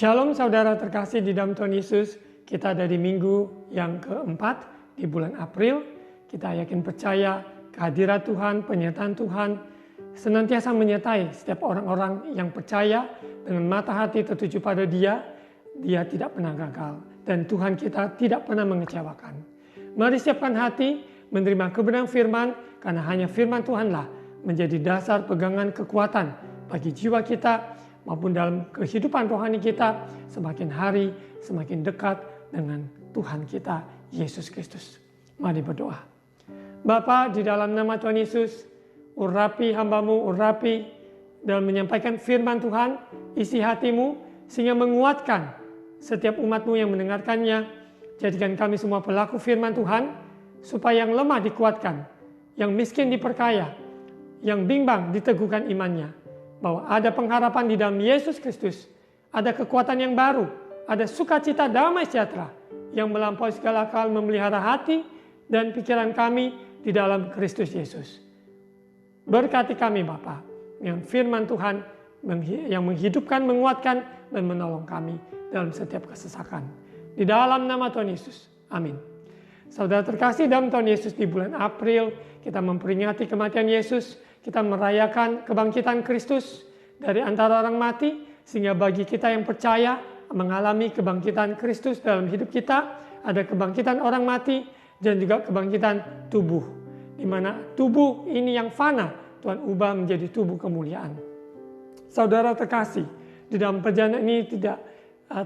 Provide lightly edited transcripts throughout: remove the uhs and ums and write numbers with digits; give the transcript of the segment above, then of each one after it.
Shalom saudara terkasih di dalam Tuhan Yesus. Kita ada di minggu yang keempat di bulan April. Kita yakin percaya kehadiran Tuhan, penyertaan Tuhan senantiasa menyertai setiap orang-orang yang percaya dengan mata hati tertuju pada Dia. Dia tidak pernah gagal dan Tuhan kita tidak pernah mengecewakan. Mari siapkan hati menerima kebenaran firman, karena hanya firman Tuhanlah menjadi dasar pegangan kekuatan bagi jiwa kita maupun dalam kehidupan rohani kita semakin hari semakin dekat dengan Tuhan kita Yesus Kristus. Mari berdoa. Bapa, di dalam nama Tuhan Yesus, urapi hamba-Mu, urapi dalam menyampaikan firman Tuhan, isi hati-Mu sehingga menguatkan setiap umat-Mu yang mendengarkannya. Jadikan kami semua pelaku firman Tuhan, supaya yang lemah dikuatkan, yang miskin diperkaya, yang bimbang diteguhkan imannya, bahwa ada pengharapan di dalam Yesus Kristus, ada kekuatan yang baru, ada sukacita damai sejahtera yang melampaui segala akal, memelihara hati dan pikiran kami di dalam Kristus Yesus. Berkati kami Bapa, yang firman Tuhan yang menghidupkan, menguatkan, dan menolong kami dalam setiap kesesakan. Di dalam nama Tuhan Yesus, amin. Saudara terkasih dalam Tuhan Yesus, di bulan April kita memperingati kematian Yesus. Kita merayakan kebangkitan Kristus dari antara orang mati, sehingga bagi kita yang percaya mengalami kebangkitan Kristus dalam hidup kita, ada kebangkitan orang mati dan juga kebangkitan tubuh, di mana tubuh ini yang fana Tuhan ubah menjadi tubuh kemuliaan. Saudara terkasih, di dalam perjalanan ini tidak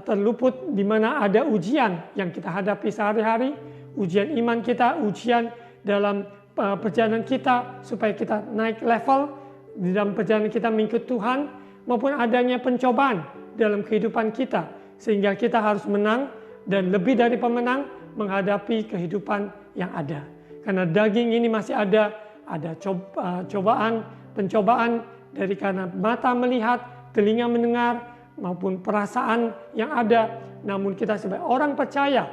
terluput di mana ada ujian yang kita hadapi sehari-hari, ujian iman kita, ujian dalam perjalanan kita supaya kita naik level di dalam perjalanan kita mengikut Tuhan, maupun adanya pencobaan dalam kehidupan kita sehingga kita harus menang dan lebih dari pemenang menghadapi kehidupan yang ada. Karena daging ini masih ada cobaan, pencobaan dari karena mata melihat, telinga mendengar maupun perasaan yang ada. Namun kita sebagai orang percaya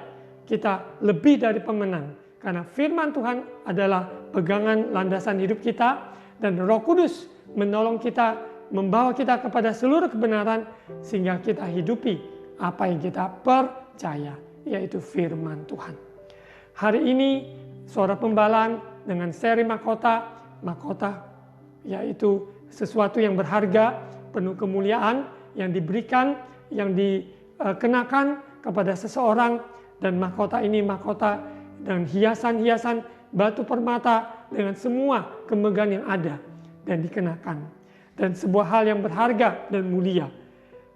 kita lebih dari pemenang. Karena firman Tuhan adalah pegangan landasan hidup kita, dan Roh Kudus menolong kita, membawa kita kepada seluruh kebenaran sehingga kita hidupi apa yang kita percaya, yaitu firman Tuhan. Hari ini Suara Pembalaan dengan seri mahkota yaitu sesuatu yang berharga, penuh kemuliaan yang diberikan, yang dikenakan kepada seseorang, dan mahkota ini mahkota dan hiasan-hiasan batu permata dengan semua kemegahan yang ada dan dikenakan. Dan sebuah hal yang berharga dan mulia.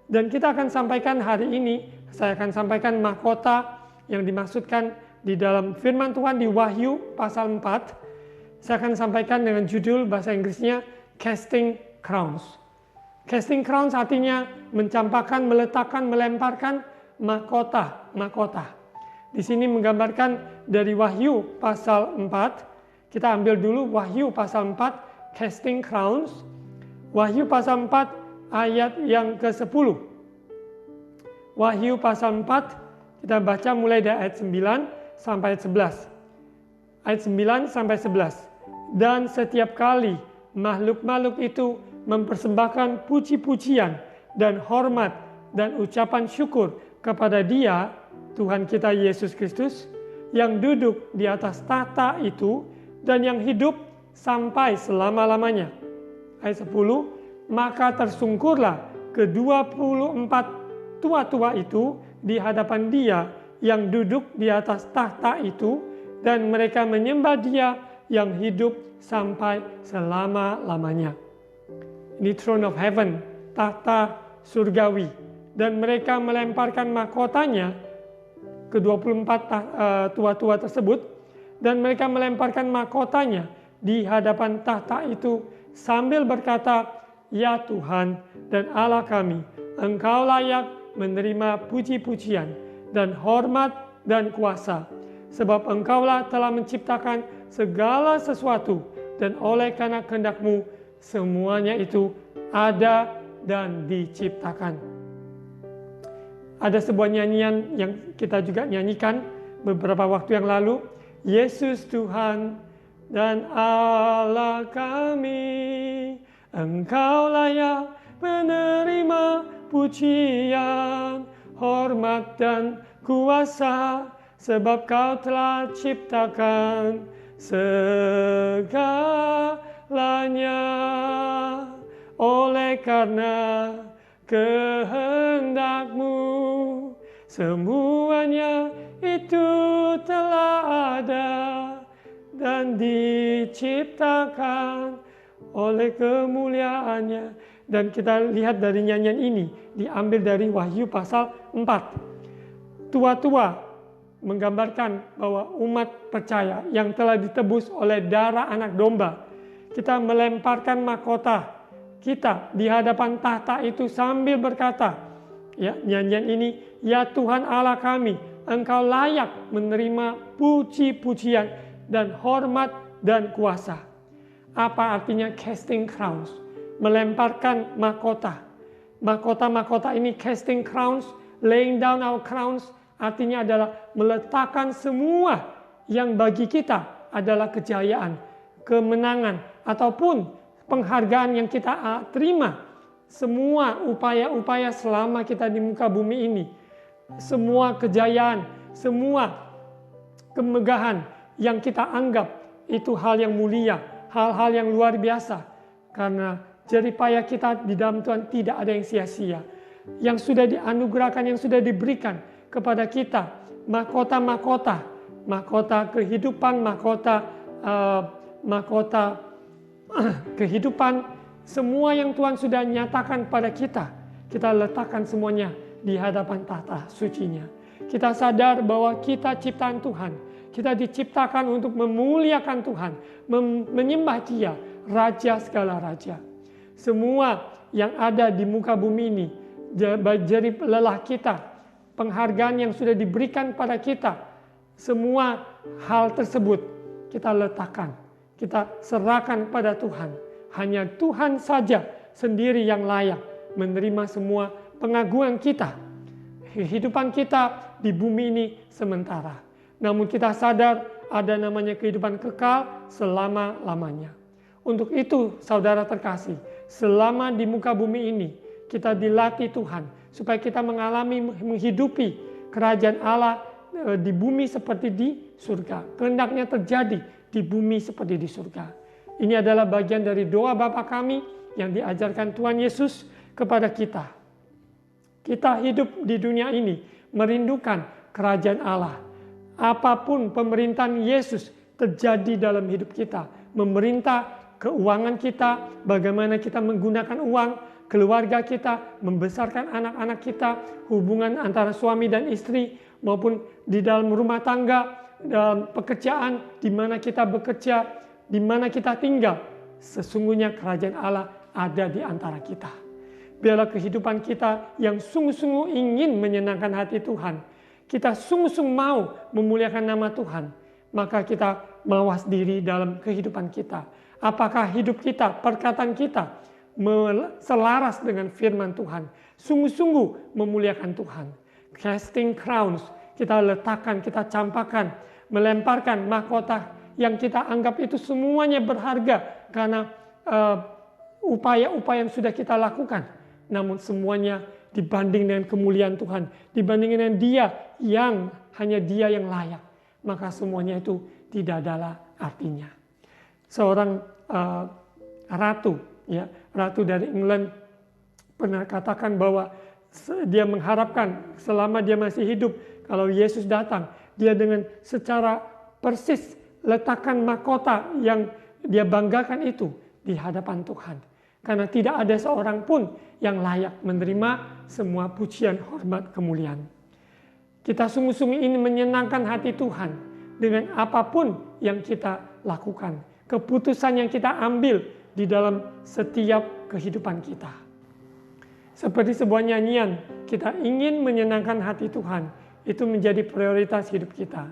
Dan kita akan sampaikan hari ini, saya akan sampaikan mahkota yang dimaksudkan di dalam firman Tuhan di Wahyu pasal 4. Saya akan sampaikan dengan judul bahasa Inggrisnya Casting Crowns. Casting Crowns artinya mencampakkan, meletakkan, melemparkan mahkota. Di sini menggambarkan dari Wahyu pasal 4. Kita ambil dulu Wahyu pasal 4, Casting Crowns. Wahyu pasal 4 ayat yang ke-10. Wahyu pasal 4 kita baca mulai dari ayat 9 sampai ayat 11. Ayat 9 sampai 11. Dan setiap kali makhluk-makhluk itu mempersembahkan puji-pujian dan hormat dan ucapan syukur kepada Dia, Tuhan kita Yesus Kristus, yang duduk di atas tahta itu dan yang hidup sampai selama-lamanya. Ayat 10, maka tersungkurlah ke-24 tua-tua itu di hadapan Dia yang duduk di atas tahta itu, dan mereka menyembah Dia yang hidup sampai selama-lamanya. Ini throne of heaven, tahta surgawi, dan mereka melemparkan mahkotanya ke-24 tua-tua tersebut, dan mereka melemparkan mahkotanya di hadapan tahta itu sambil berkata, "Ya Tuhan dan Allah kami, Engkau layak menerima puji-pujian dan hormat dan kuasa, sebab Engkaulah telah menciptakan segala sesuatu, dan oleh karena kehendak-Mu semuanya itu ada dan diciptakan." Ada sebuah nyanyian yang kita juga nyanyikan beberapa waktu yang lalu. Yesus Tuhan dan Allah kami, Engkau layak menerima pujian, hormat dan kuasa, sebab Kau telah ciptakan segalanya. Oleh karena kehendak-Mu, semuanya itu telah ada dan diciptakan oleh kemuliaan-Nya. Dan kita lihat dari nyanyian ini diambil dari Wahyu pasal 4. Tua-tua menggambarkan bahwa umat percaya yang telah ditebus oleh darah anak domba, kita melemparkan mahkota kita di hadapan tahta itu sambil berkata, ya, nyanyian ini, ya Tuhan Allah kami, Engkau layak menerima puji-pujian dan hormat dan kuasa. Apa artinya casting crowns? Melemparkan mahkota. Mahkota-mahkota ini, casting crowns, laying down our crowns, artinya adalah meletakkan semua yang bagi kita adalah kejayaan, kemenangan, ataupun penghargaan yang kita terima. Semua upaya-upaya selama kita di muka bumi ini, semua kejayaan, semua kemegahan yang kita anggap itu hal yang mulia, hal-hal yang luar biasa. Karena jeripaya kita di dalam Tuhan tidak ada yang sia-sia. Yang sudah dianugerahkan, yang sudah diberikan kepada kita, mahkota-mahkota, mahkota kehidupan, mahkota kehidupan, semua yang Tuhan sudah nyatakan pada kita, kita letakkan semuanya di hadapan tahta sucinya. Kita sadar bahwa kita ciptaan Tuhan, kita diciptakan untuk memuliakan Tuhan, menyembah Dia, Raja segala raja. Semua yang ada di muka bumi ini, jerih lelah kita, penghargaan yang sudah diberikan pada kita, semua hal tersebut kita letakkan, kita serahkan pada Tuhan. Hanya Tuhan saja sendiri yang layak menerima semua pengagungan kita. Kehidupan kita di bumi ini sementara. Namun kita sadar ada namanya kehidupan kekal selama-lamanya. Untuk itu saudara terkasih, selama di muka bumi ini kita dilatih Tuhan supaya kita menghidupi kerajaan Allah di bumi seperti di surga. Kehendaknya terjadi di bumi seperti di surga. Ini adalah bagian dari doa Bapa kami yang diajarkan Tuhan Yesus kepada kita. Kita hidup di dunia ini merindukan kerajaan Allah. Apapun pemerintahan Yesus terjadi dalam hidup kita, memerintah keuangan kita, bagaimana kita menggunakan uang, keluarga kita, membesarkan anak-anak kita, hubungan antara suami dan istri, maupun di dalam rumah tangga, dalam pekerjaan, di mana kita bekerja, di mana kita tinggal. Sesungguhnya kerajaan Allah ada di antara kita. Biarlah kehidupan kita yang sungguh-sungguh ingin menyenangkan hati Tuhan, kita sungguh-sungguh mau memuliakan nama Tuhan, maka kita mawas diri dalam kehidupan kita. Apakah hidup kita, perkataan kita selaras dengan firman Tuhan, sungguh-sungguh memuliakan Tuhan. Casting crowns, kita letakkan, kita campakkan, melemparkan mahkota yang kita anggap itu semuanya berharga karena upaya-upaya yang sudah kita lakukan. Namun semuanya dibanding dengan kemuliaan Tuhan, dibanding dengan Dia yang hanya Dia yang layak, maka semuanya itu tidak adalah artinya. Seorang ratu, ya, ratu dari England pernah katakan bahwa dia mengharapkan selama dia masih hidup, kalau Yesus datang, dia dengan secara persis letakkan mahkota yang dia banggakan itu di hadapan Tuhan. Karena tidak ada seorang pun yang layak menerima semua pujian, hormat, kemuliaan. Kita sungguh-sungguh ingin menyenangkan hati Tuhan dengan apapun yang kita lakukan. Keputusan yang kita ambil di dalam setiap kehidupan kita. Seperti sebuah nyanyian, kita ingin menyenangkan hati Tuhan. Itu menjadi prioritas hidup kita.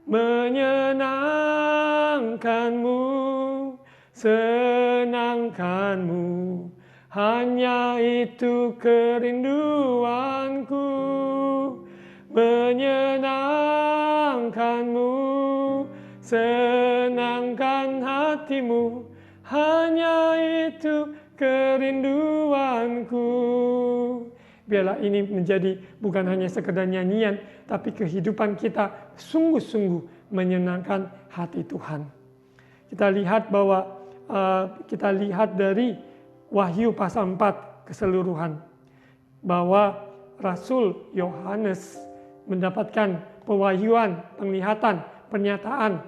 Menyenangkanmu, senangkanmu, hanya itu kerinduanku. Menyenangkanmu, senangkan hatimu, hanya itu kerinduanku. Biarlah ini menjadi bukan hanya sekedar nyanyian, tapi kehidupan kita sungguh-sungguh menyenangkan hati Tuhan. Kita lihat dari Wahyu pasal 4 keseluruhan, bahwa Rasul Yohanes mendapatkan pewahyuan, penglihatan, pernyataan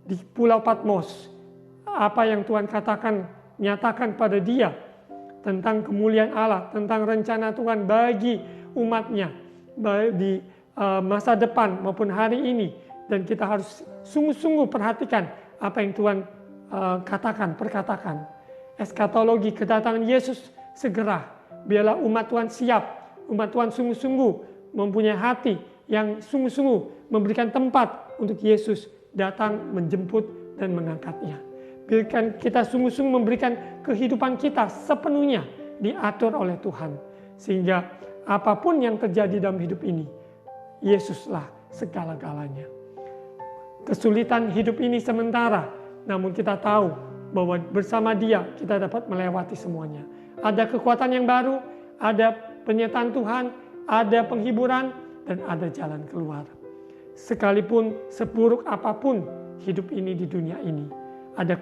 di Pulau Patmos. Apa yang Tuhan nyatakan pada dia tentang kemuliaan Allah, tentang rencana Tuhan bagi umatnya di masa depan maupun hari ini. Dan kita harus sungguh-sungguh perhatikan apa yang Tuhan perkatakan. Eskatologi, kedatangan Yesus segera. Biarlah umat Tuhan siap, umat Tuhan sungguh-sungguh mempunyai hati yang sungguh-sungguh memberikan tempat untuk Yesus datang menjemput dan mengangkatnya. Biarkan kita sungguh-sungguh memberikan kehidupan kita sepenuhnya diatur oleh Tuhan. Sehingga apapun yang terjadi dalam hidup ini, Yesuslah segala-galanya. Kesulitan hidup ini sementara, namun kita tahu bahwa bersama Dia kita dapat melewati semuanya. Ada kekuatan yang baru, ada penyertaan Tuhan, ada penghiburan, dan ada jalan keluar. Sekalipun seburuk apapun hidup ini di dunia ini, ada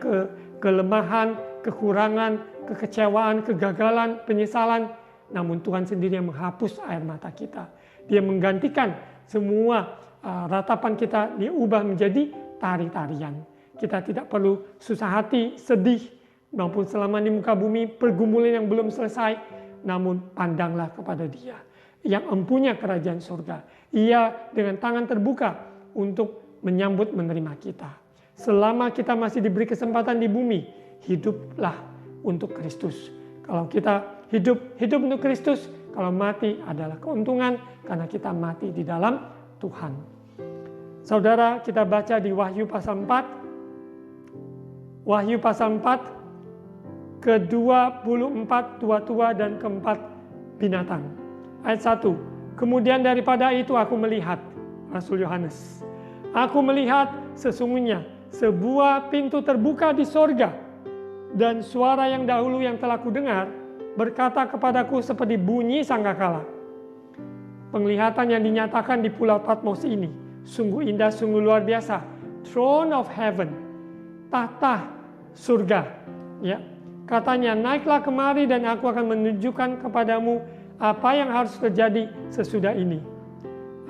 kelemahan, kekurangan, kekecewaan, kegagalan, penyesalan, namun Tuhan sendiri yang menghapus air mata kita. Dia menggantikan semua ratapan kita, diubah menjadi tari-tarian. Kita tidak perlu susah hati, sedih, maupun selama di muka bumi pergumulan yang belum selesai, namun pandanglah kepada Dia yang empunya kerajaan surga. Ia dengan tangan terbuka untuk menyambut menerima kita. Selama kita masih diberi kesempatan di bumi, hiduplah untuk Kristus. Kalau kita hidup untuk Kristus, kalau mati adalah keuntungan karena kita mati di dalam Tuhan. Saudara, kita baca di Wahyu pasal 4. Wahyu pasal 4, ke-24 tua-tua dan keempat binatang. Ayat 1, kemudian daripada itu aku melihat, Rasul Yohanes, aku melihat sesungguhnya sebuah pintu terbuka di sorga, dan suara yang dahulu yang telah kudengar berkata kepadaku seperti bunyi sangkakala. Penglihatan yang dinyatakan di Pulau Patmos ini sungguh indah, sungguh luar biasa. Throne of heaven, tahta surga, ya. Katanya, naiklah kemari dan aku akan menunjukkan kepadamu apa yang harus terjadi sesudah ini.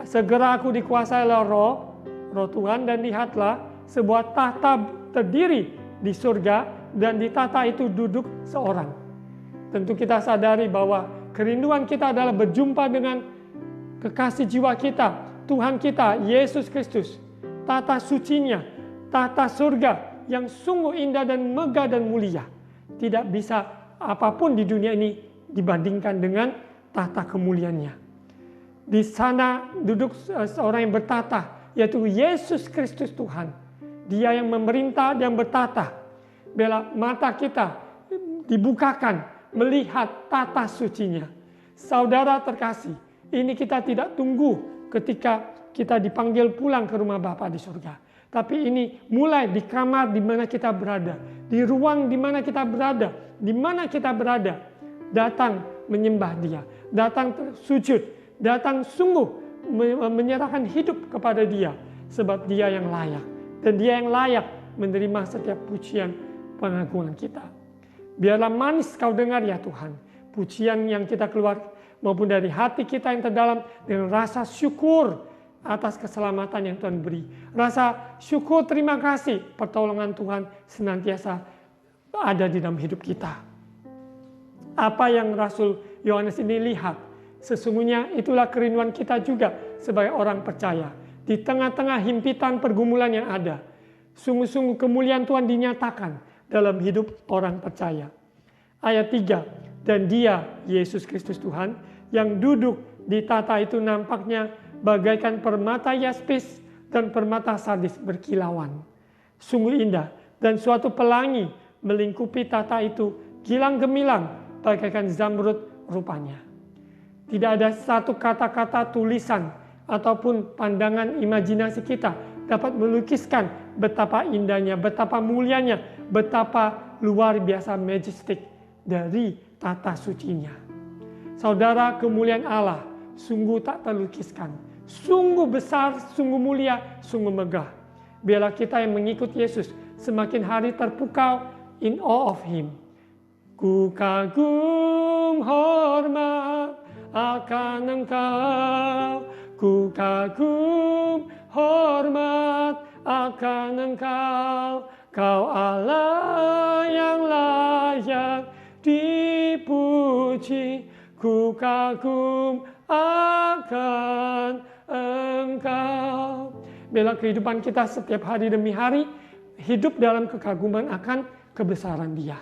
Segera aku dikuasai oleh roh Tuhan, dan lihatlah sebuah tahta terdiri di surga, dan di tahta itu duduk seorang. Tentu kita sadari bahwa kerinduan kita adalah berjumpa dengan kekasih jiwa kita, Tuhan kita, Yesus Kristus. Tahta sucinya, tahta surga yang sungguh indah dan megah dan mulia. Tidak bisa apapun di dunia ini dibandingkan dengan tahta kemuliaannya. Di sana duduk seorang yang bertata, yaitu Yesus Kristus Tuhan. Dia yang memerintah dan bertata. Bila mata kita dibukakan melihat tata sucinya. Saudara terkasih, ini kita tidak tunggu ketika kita dipanggil pulang ke rumah Bapa di surga. Tapi ini mulai di kamar di mana kita berada, di ruang di mana kita berada, di mana kita berada, datang menyembah Dia, datang sujud, datang sungguh menyerahkan hidup kepada Dia, sebab Dia yang layak, dan Dia yang layak menerima setiap pujian pengagungan kita. Biarlah manis kau dengar ya Tuhan, pujian yang kita keluar maupun dari hati kita yang terdalam dengan rasa syukur atas keselamatan yang Tuhan beri. Rasa syukur terima kasih pertolongan Tuhan senantiasa ada di dalam hidup kita. Apa yang Rasul Yohanes ini lihat, sesungguhnya itulah kerinduan kita juga sebagai orang percaya. Di tengah-tengah himpitan pergumulan yang ada, sungguh-sungguh kemuliaan Tuhan dinyatakan dalam hidup orang percaya. Ayat 3, dan Dia, Yesus Kristus Tuhan, yang duduk di tahta itu nampaknya bagaikan permata yaspis dan permata sardis berkilauan. Sungguh indah, dan suatu pelangi melingkupi tahta itu gilang gemilang bagaikan zamrud rupanya. Tidak ada satu kata-kata tulisan ataupun pandangan imajinasi kita dapat melukiskan betapa indahnya, betapa mulianya, betapa luar biasa majestik dari tata sucinya. Saudara, kemuliaan Allah sungguh tak terlukiskan. Sungguh besar, sungguh mulia, sungguh megah. Biarlah kita yang mengikut Yesus semakin hari terpukau in awe of Him. Ku kagum hormat akan Engkau. Ku kagum hormat akan Engkau. Kau Allah yang layak dipuji. Ku kagum akan Engkau. Biarlah kehidupan kita setiap hari demi hari hidup dalam kekaguman akan kebesaran Dia.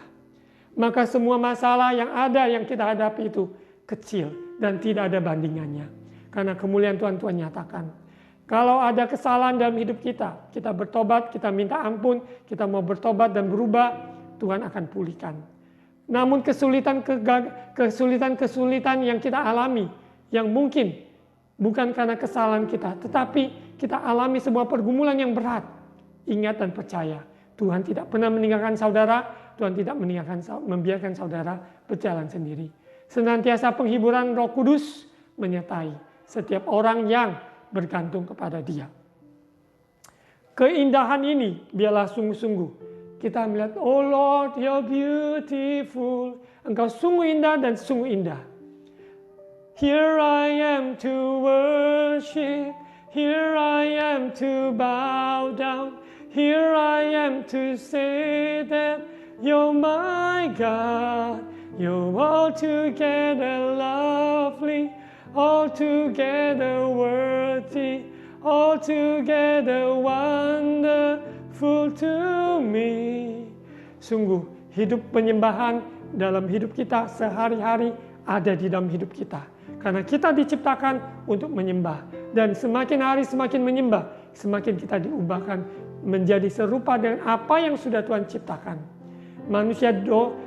Maka semua masalah yang ada yang kita hadapi itu kecil dan tidak ada bandingannya. Karena kemuliaan Tuhan nyatakan. Kalau ada kesalahan dalam hidup kita, kita bertobat, kita minta ampun, kita mau bertobat dan berubah, Tuhan akan pulihkan. Namun kesulitan yang kita alami, yang mungkin bukan karena kesalahan kita, tetapi kita alami sebuah pergumulan yang berat. Ingat dan percaya, Tuhan tidak pernah meninggalkan saudara, Tuhan tidak membiarkan saudara berjalan sendiri. Senantiasa penghiburan Roh Kudus menyertai setiap orang yang bergantung kepada Dia. Keindahan ini biarlah sungguh-sungguh kita melihat, oh Lord, you're beautiful. Engkau sungguh indah dan sungguh indah. Here I am to worship. Here I am to bow down. Here I am to say that you're my God. You're altogether lovely, altogether worthy, altogether wonderful to me. Sungguh hidup penyembahan dalam hidup kita sehari-hari ada di dalam hidup kita. Karena kita diciptakan untuk menyembah. Dan semakin hari semakin menyembah, semakin kita diubahkan menjadi serupa dengan apa yang sudah Tuhan ciptakan. Manusia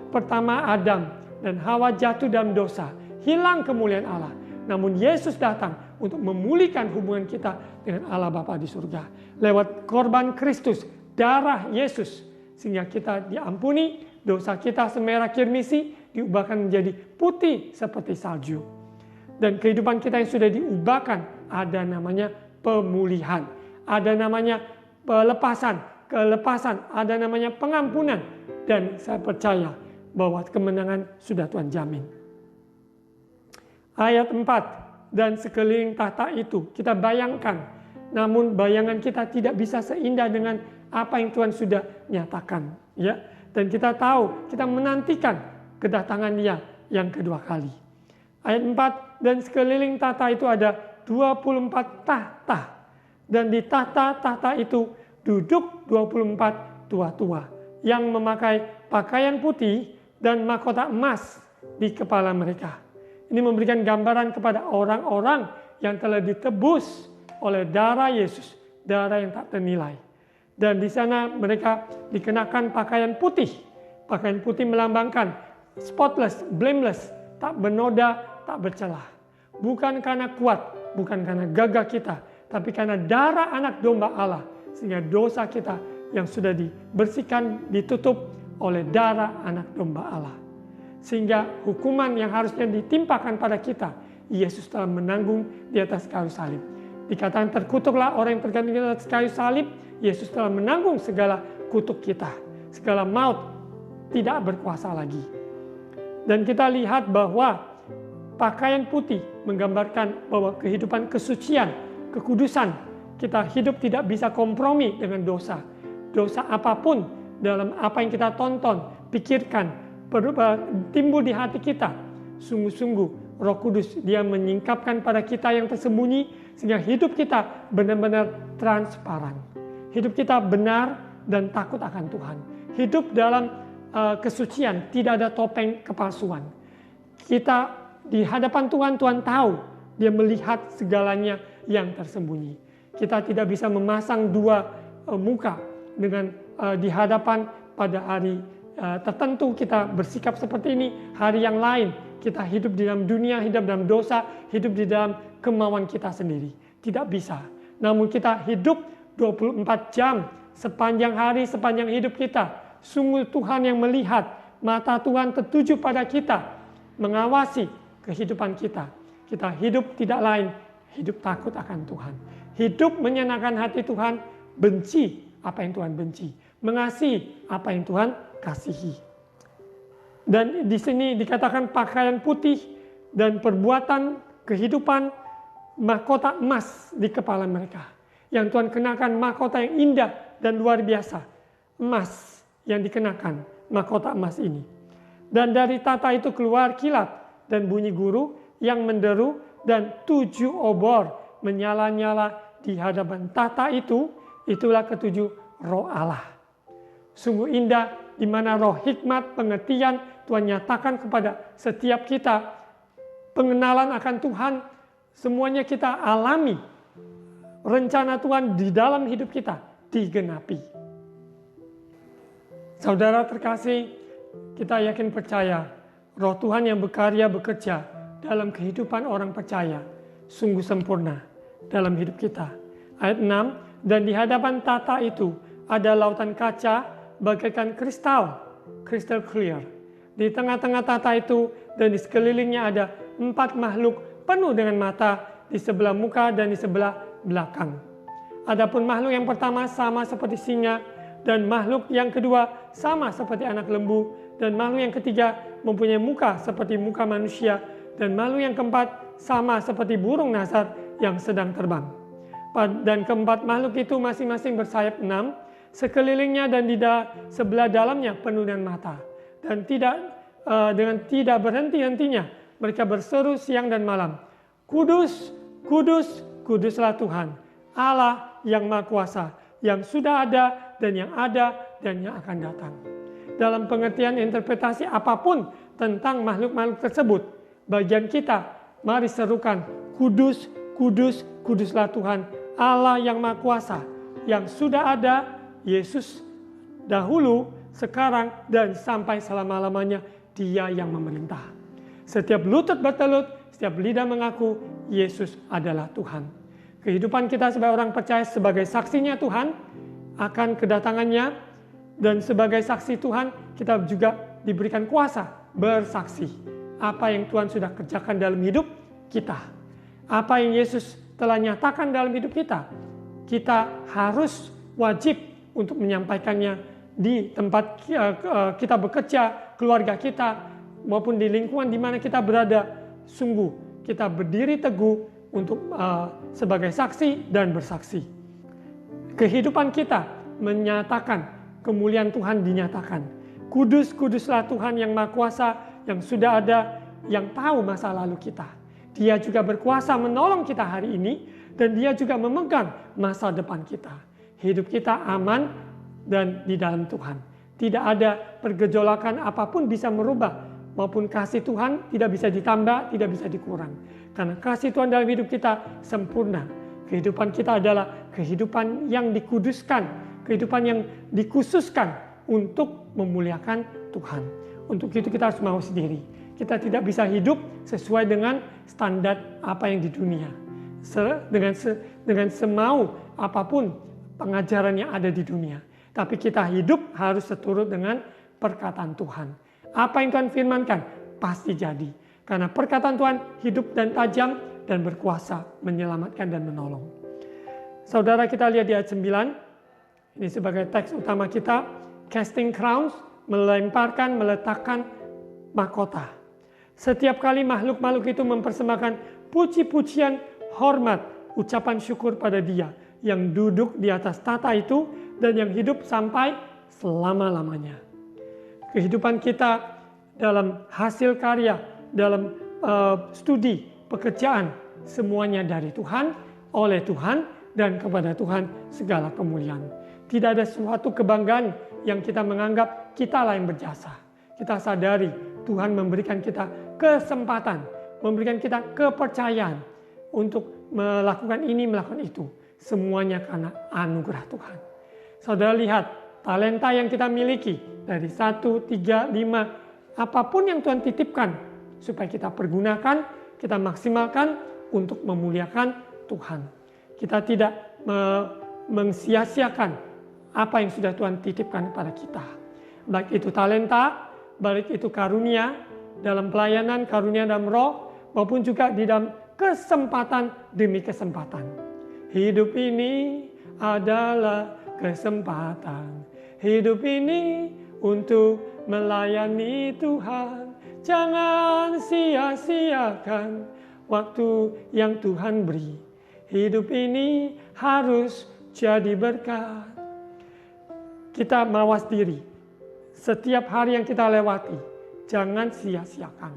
pertama Adam dan Hawa jatuh dalam dosa, hilang kemuliaan Allah. Namun Yesus datang untuk memulihkan hubungan kita dengan Allah Bapa di surga. Lewat korban Kristus, darah Yesus, sehingga kita diampuni, dosa kita semerah kirmisi, diubahkan menjadi putih seperti salju. Dan kehidupan kita yang sudah diubahkan, ada namanya pemulihan, ada namanya kelepasan, ada namanya pengampunan. Dan saya percaya bahwa kemenangan sudah Tuhan jamin. Ayat 4, dan sekeliling tahta itu kita bayangkan, namun bayangan kita tidak bisa seindah dengan apa yang Tuhan sudah nyatakan. Ya. Dan kita tahu, kita menantikan kedatangan Dia yang kedua kali. Ayat 4, dan sekeliling tahta itu ada 24 tahta. Dan di tahta-tahta itu duduk 24 tua-tua yang memakai pakaian putih dan mahkota emas di kepala mereka. Ini memberikan gambaran kepada orang-orang yang telah ditebus oleh darah Yesus, darah yang tak ternilai. Dan di sana mereka dikenakan pakaian putih. Pakaian putih melambangkan spotless, blameless, tak bernoda, tak bercelah. Bukan karena kuat, bukan karena gagah kita, tapi karena darah anak domba Allah. Sehingga dosa kita yang sudah dibersihkan, ditutup oleh darah anak domba Allah. Sehingga hukuman yang harusnya ditimpakan pada kita, Yesus telah menanggung di atas kayu salib. Dikatakan terkutuklah orang yang tergantung di atas kayu salib, Yesus telah menanggung segala kutuk kita. Segala maut tidak berkuasa lagi. Dan kita lihat bahwa pakaian putih menggambarkan bahwa kehidupan kesucian, kekudusan, kita hidup tidak bisa kompromi dengan dosa. Dosa apapun dalam apa yang kita tonton, pikirkan, timbul di hati kita. Sungguh-sungguh Roh Kudus Dia menyingkapkan pada kita yang tersembunyi sehingga hidup kita benar-benar transparan. Hidup kita benar dan takut akan Tuhan. Hidup dalam kesucian, tidak ada topeng kepalsuan. Kita di hadapan Tuhan, Tuhan tahu, Dia melihat segalanya yang tersembunyi. Kita tidak bisa memasang dua muka dengan di hadapan pada hari tertentu kita bersikap seperti ini, hari yang lain kita hidup di dalam dunia, hidup dalam dosa, hidup di dalam kemauan kita sendiri. Tidak bisa. Namun kita hidup 24 jam sepanjang hari, sepanjang hidup kita. Sungguh Tuhan yang melihat, mata Tuhan tertuju pada kita, mengawasi kehidupan kita. Kita hidup tidak lain, hidup takut akan Tuhan. Hidup menyenangkan hati Tuhan, benci apa yang Tuhan benci, mengasihi apa yang Tuhan kasihi. Dan di sini dikatakan pakaian putih dan perbuatan kehidupan mahkota emas di kepala mereka. Yang Tuhan kenakan mahkota yang indah dan luar biasa. Emas yang dikenakan, mahkota emas ini. Dan dari tata itu keluar kilat dan bunyi guru yang menderu, dan 7 obor menyala-nyala di hadapan tata itu. Itulah ketujuh roh Allah. Sungguh indah di mana roh hikmat, pengertian Tuhan nyatakan kepada setiap kita. Pengenalan akan Tuhan, semuanya kita alami. Rencana Tuhan di dalam hidup kita digenapi. Saudara terkasih, kita yakin percaya roh Tuhan yang berkarya bekerja dalam kehidupan orang percaya sungguh sempurna dalam hidup kita. Ayat 6, dan di hadapan tata itu ada lautan kaca bagaikan kristal clear. Di tengah-tengah tata itu dan di sekelilingnya ada 4 makhluk penuh dengan mata di sebelah muka dan di sebelah belakang. Adapun makhluk yang pertama sama seperti singa, dan makhluk yang kedua sama seperti anak lembu, dan makhluk yang ketiga mempunyai muka seperti muka manusia, dan makhluk yang keempat sama seperti burung nasar yang sedang terbang. Dan keempat makhluk itu masing-masing bersayap 6, sekelilingnya dan di sebelah dalamnya penuh dengan mata. Dan dengan tidak berhenti-hentinya mereka berseru siang dan malam, Kudus, kudus, kuduslah Tuhan, Allah yang Maha Kuasa, yang sudah ada dan yang akan datang. Dalam pengertian interpretasi apapun tentang makhluk-makhluk tersebut, bagian kita, mari serukan, kudus, kudus, kuduslah Tuhan, Allah yang Maha Kuasa, yang sudah ada, Yesus dahulu, sekarang, dan sampai selama-lamanya Dia yang memerintah. Setiap lutut bertelut, setiap lidah mengaku Yesus adalah Tuhan. Kehidupan kita sebagai orang percaya sebagai saksinya Tuhan akan kedatangannya, dan sebagai saksi Tuhan kita juga diberikan kuasa bersaksi apa yang Tuhan sudah kerjakan dalam hidup kita. Apa yang Yesus telah nyatakan dalam hidup kita. Kita harus wajib untuk menyampaikannya di tempat kita bekerja, keluarga kita, maupun di lingkungan di mana kita berada. Sungguh kita berdiri teguh untuk sebagai saksi dan bersaksi. Kehidupan kita menyatakan kemuliaan Tuhan dinyatakan. Kudus, kuduslah Tuhan yang Maha Kuasa, yang sudah ada, yang tahu masa lalu kita. Dia juga berkuasa menolong kita hari ini, dan Dia juga memegang masa depan kita. Hidup kita aman dan di dalam Tuhan. Tidak ada pergejolakan apapun bisa merubah, maupun kasih Tuhan tidak bisa ditambah, tidak bisa dikurang. Karena kasih Tuhan dalam hidup kita sempurna. Kehidupan kita adalah kehidupan yang dikuduskan, kehidupan yang dikhususkan untuk memuliakan Tuhan. Untuk itu kita harus mau sendiri. Kita tidak bisa hidup sesuai dengan standar apa yang di dunia. Dengan semau apapun pengajaran yang ada di dunia. Tapi kita hidup harus seturut dengan perkataan Tuhan. Apa yang Tuhan firmankan pasti jadi. Karena perkataan Tuhan hidup dan tajam dan berkuasa menyelamatkan dan menolong. Saudara, kita lihat di ayat 9. Ini sebagai teks utama kita. Casting crowns, meletakkan mahkota. Setiap kali makhluk-makhluk itu mempersembahkan puji-pujian, hormat, ucapan syukur pada Dia yang duduk di atas tata itu dan yang hidup sampai selama-lamanya. Kehidupan kita dalam hasil karya, dalam studi, pekerjaan, semuanya dari Tuhan, oleh Tuhan, dan kepada Tuhan segala kemuliaan. Tidak ada suatu kebanggaan yang kita menganggap kita lah yang berjasa. Kita sadari Tuhan memberikan kita kesempatan, memberikan kita kepercayaan untuk melakukan ini, melakukan itu. Semuanya karena anugerah Tuhan. Saudara lihat, talenta yang kita miliki dari 1, 3, 5, apapun yang Tuhan titipkan, supaya kita pergunakan, kita maksimalkan untuk memuliakan Tuhan. Kita tidak mensia-siakan apa yang sudah Tuhan titipkan kepada kita. Baik itu talenta, baik itu karunia dalam pelayanan, karunia dalam roh, maupun juga di dalam kesempatan demi kesempatan. Hidup ini adalah kesempatan. Hidup ini untuk melayani Tuhan. Jangan sia-siakan waktu yang Tuhan beri. Hidup ini harus jadi berkat. Kita mawas diri. Setiap hari yang kita lewati, jangan sia-siakan.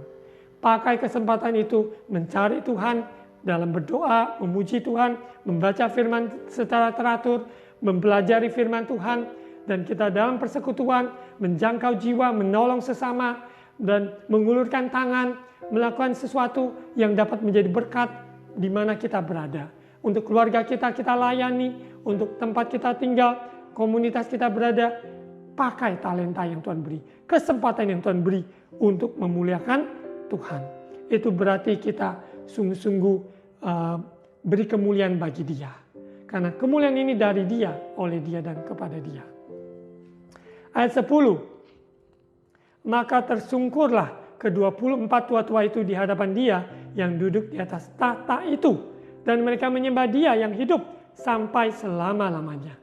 Pakai kesempatan itu mencari Tuhan dalam berdoa, memuji Tuhan, membaca firman secara teratur, mempelajari firman Tuhan, dan kita dalam persekutuan menjangkau jiwa, menolong sesama, dan mengulurkan tangan, melakukan sesuatu yang dapat menjadi berkat di mana kita berada. Untuk keluarga kita layani, untuk tempat kita tinggal, komunitas kita berada, pakai talenta yang Tuhan beri, kesempatan yang Tuhan beri untuk memuliakan Tuhan. Itu berarti kita sungguh-sungguh beri kemuliaan bagi Dia. Karena kemuliaan ini dari Dia, oleh Dia, dan kepada Dia. Ayat 10. Maka tersungkurlah ke-24 tua-tua itu di hadapan Dia yang duduk di atas tahta itu. Dan mereka menyembah Dia yang hidup sampai selama-lamanya.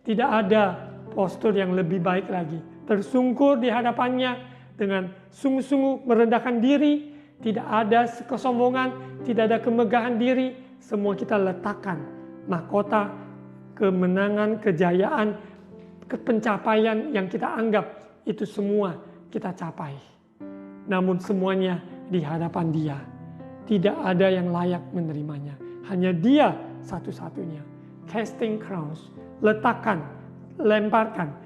Tidak ada postur yang lebih baik lagi. Tersungkur di hadapannya dengan sungguh-sungguh merendahkan diri. Tidak ada kesombongan, tidak ada kemegahan diri. Semua kita letakkan mahkota kemenangan, kejayaan, pencapaian yang kita anggap itu semua kita capai. Namun semuanya di hadapan Dia. Tidak ada yang layak menerimanya. Hanya Dia satu-satunya. Casting crowns. Letakkan, lemparkan,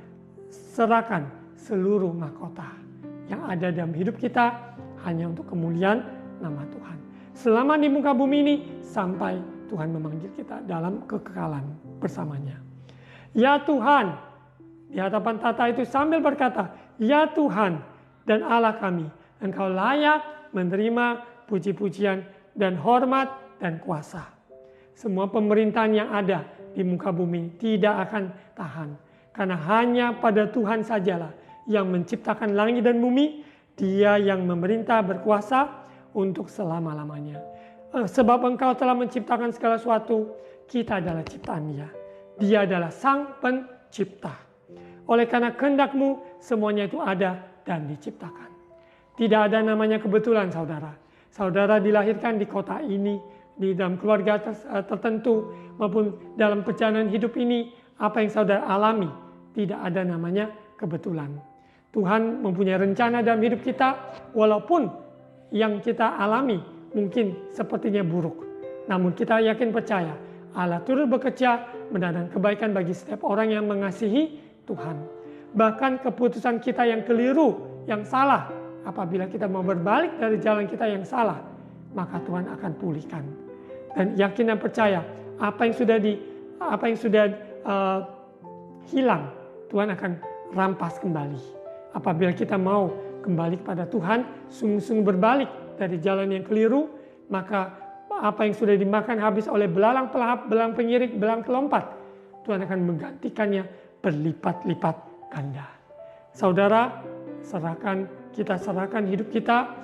serahkan seluruh mahkota yang ada dalam hidup kita hanya untuk kemuliaan nama Tuhan. Selama di muka bumi ini sampai Tuhan memanggil kita dalam kekekalan bersamanya. Ya Tuhan, di hadapan tahta itu sambil berkata, ya Tuhan dan Allah kami, Engkau layak menerima puji-pujian dan hormat dan kuasa. Semua pemerintahan yang ada di muka bumi tidak akan tahan. Karena hanya pada Tuhan sajalah yang menciptakan langit dan bumi. Dia yang memerintah berkuasa untuk selama-lamanya. Sebab Engkau telah menciptakan segala sesuatu, kita adalah ciptaan Dia. Dia adalah Sang Pencipta. Oleh karena kehendak-Mu, semuanya itu ada dan diciptakan. Tidak ada namanya kebetulan, saudara. Saudara dilahirkan di kota ini, di dalam keluarga tertentu, maupun dalam perjalanan hidup ini, apa yang saudara alami, tidak ada namanya kebetulan. Tuhan mempunyai rencana dalam hidup kita, walaupun yang kita alami mungkin sepertinya buruk. Namun kita yakin percaya, Allah turut bekerja mendatangkan kebaikan bagi setiap orang yang mengasihi Tuhan. Bahkan keputusan kita yang keliru, yang salah, apabila kita mau berbalik dari jalan kita yang salah, maka Tuhan akan pulihkan. Dan yakin dan percaya, apa yang sudah hilang, Tuhan akan rampas kembali. Apabila kita mau kembali kepada Tuhan, sungguh-sungguh berbalik dari jalan yang keliru, maka apa yang sudah dimakan habis oleh belalang pelahap, belalang pengirik, belalang pelompat, Tuhan akan menggantikannya berlipat-lipat ganda. Saudara, kita serahkan hidup kita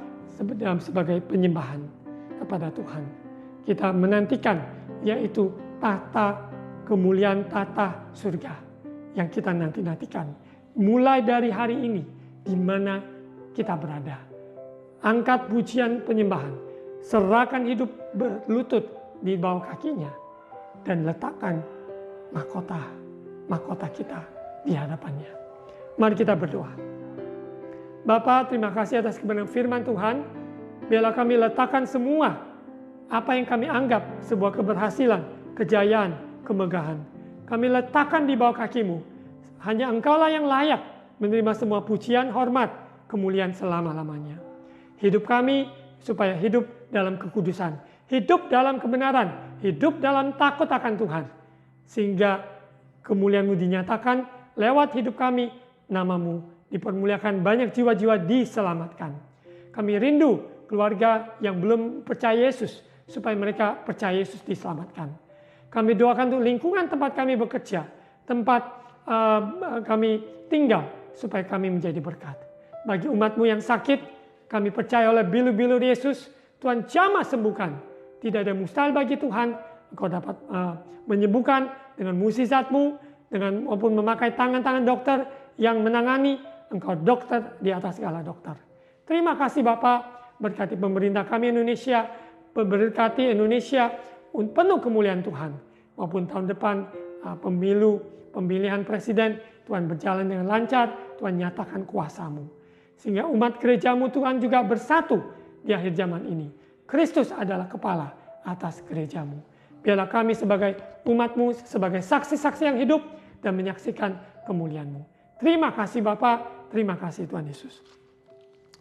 sebagai penyembahan kepada Tuhan. Kita menantikan, yaitu tahta kemuliaan, tahta surga yang kita nantikan. Mulai dari hari ini, di mana kita berada. Angkat pujian penyembahan. Serahkan hidup berlutut di bawah kakinya. Dan letakkan mahkota kita di hadapannya. Mari kita berdoa. Bapa, terima kasih atas kebenaran firman Tuhan. Biarlah kami letakkan semua apa yang kami anggap sebuah keberhasilan, kejayaan, kemegahan. Kami letakkan di bawah kaki-Mu. Hanya Engkaulah yang layak menerima semua pujian, hormat, kemuliaan selama-lamanya. Hidup kami supaya hidup dalam kekudusan, hidup dalam kebenaran, hidup dalam takut akan Tuhan. Sehingga kemuliaan-Mu dinyatakan lewat hidup kami, nama-Mu dipermuliakan, banyak jiwa-jiwa diselamatkan. Kami rindu keluarga yang belum percaya Yesus, supaya mereka percaya Yesus diselamatkan. Kami doakan untuk lingkungan tempat kami bekerja, tempat kami tinggal, supaya kami menjadi berkat. Bagi umat-Mu yang sakit, kami percaya oleh bilur-bilur Yesus, Tuhan jamah sembuhkan. Tidak ada mustahil bagi Tuhan. Engkau dapat menyembuhkan dengan mukjizatmu, dengan maupun memakai tangan-tangan dokter yang menangani. Engkau dokter di atas segala dokter. Terima kasih Bapa, berkati pemerintah kami Indonesia, berkati Indonesia penuh kemuliaan Tuhan. Maupun tahun depan pemilihan presiden, Tuhan berjalan dengan lancar, Tuhan nyatakan kuasa-Mu. Sehingga umat gereja-Mu Tuhan juga bersatu di akhir zaman ini. Kristus adalah kepala atas gereja-Mu. Biarlah kami sebagai umat-Mu, sebagai saksi-saksi yang hidup dan menyaksikan kemuliaan-Mu. Terima kasih Bapa, terima kasih Tuhan Yesus.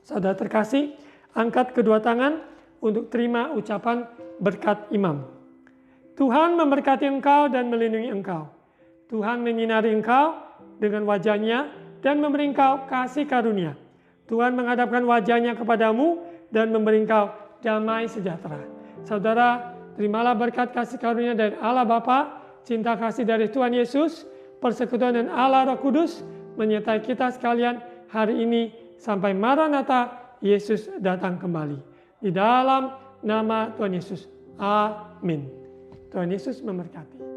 Saudara terkasih, angkat kedua tangan untuk terima ucapan berkat imam. Tuhan memberkati engkau dan melindungi engkau. Tuhan menyinari engkau dengan wajah-Nya dan memberi engkau kasih karunia. Tuhan menghadapkan wajah-Nya kepadamu dan memberi engkau damai sejahtera. Saudara, terimalah berkat kasih karunia dari Allah Bapa, cinta kasih dari Tuhan Yesus, persekutuan dan Allah Roh Kudus menyertai kita sekalian hari ini sampai Maranatha, Yesus datang kembali. Di dalam nama Tuhan Yesus. Amin. Tuhan Yesus memberkati.